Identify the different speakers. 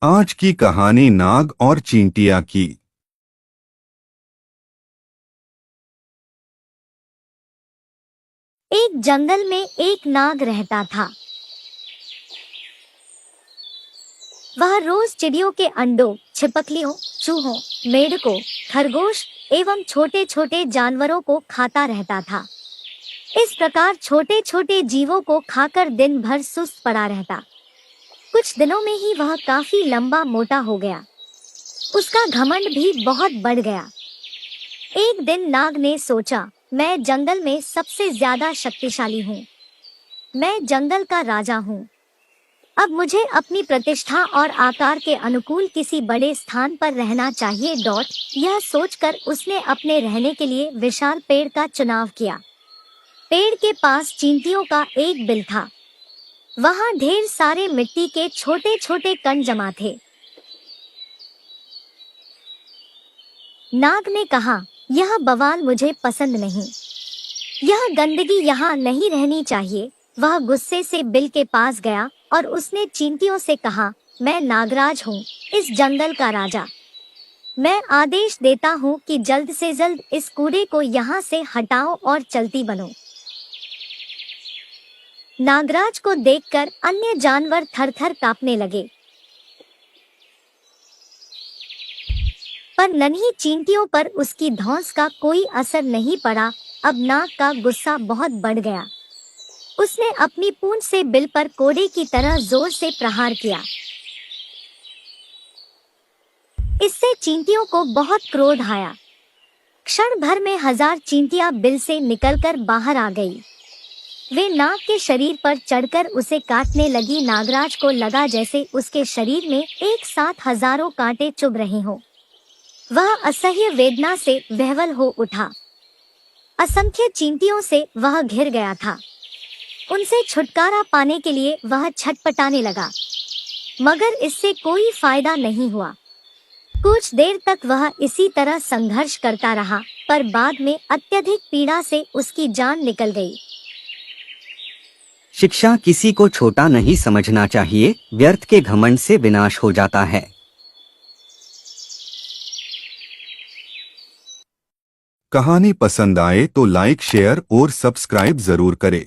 Speaker 1: आज की कहानी नाग और चींटिया की।
Speaker 2: एक जंगल में एक नाग रहता था। वह रोज चिड़ियों के अंडों, छिपकलियों, चूहों, मेंढकों, खरगोश एवं छोटे छोटे जानवरों को खाता रहता था। इस प्रकार छोटे छोटे जीवों को खाकर दिन भर सुस्त पड़ा रहता। कुछ दिनों में ही वह काफी लंबा मोटा हो गया। उसका घमंड भी बहुत बढ़ गया। एक दिन नाग ने सोचा, मैं जंगल में सबसे ज्यादा शक्तिशाली हूँ। मैं जंगल का राजा हूँ। अब मुझे अपनी प्रतिष्ठा और आकार के अनुकूल किसी बड़े स्थान पर रहना चाहिए। यह सोचकर उसने अपने रहने के लिए विशाल पेड़ का चुनाव किया। पेड़ के पास चींटियों का एक बिल था। वहाँ ढेर सारे मिट्टी के छोटे छोटे कण जमा थे। नाग ने कहा, यह बवाल मुझे पसंद नहीं। यह गंदगी यहाँ नहीं रहनी चाहिए। वह गुस्से से बिल के पास गया और उसने चींटियों से कहा, मैं नागराज हूँ, इस जंगल का राजा। मैं आदेश देता हूँ कि जल्द से जल्द इस कूड़े को यहाँ से हटाओ और चलती बनो। नागराज को देखकर अन्य जानवर थर-थर कांपने लगे, पर नन्ही चींटियों पर उसकी धौंस का कोई असर नहीं पड़ा। अब नाग का गुस्सा बहुत बढ़ गया। उसने अपनी पूंछ से बिल पर कोड़े की तरह जोर से प्रहार किया। इससे चींटियों को बहुत क्रोध आया। क्षण भर में 1000 चींटियां बिल से निकलकर बाहर आ गई। वे नाग के शरीर पर चढ़कर उसे काटने लगी। नागराज को लगा जैसे उसके शरीर में एक साथ हजारों कांटे चुभ रहे हों। वह असह्य वेदना से विह्वल हो उठा। असंख्य चींटियों से वह घिर गया था। उनसे छुटकारा पाने के लिए वह छटपटाने लगा, मगर इससे कोई फायदा नहीं हुआ। कुछ देर तक वह इसी तरह संघर्ष करता रहा, पर बाद में अत्यधिक पीड़ा से उसकी जान निकल गई।
Speaker 3: शिक्षा किसी को छोटा नहीं समझना चाहिए, व्यर्थ के घमंड से विनाश हो जाता है।
Speaker 1: कहानी पसंद आए तो लाइक, शेयर और सब्सक्राइब जरूर करें।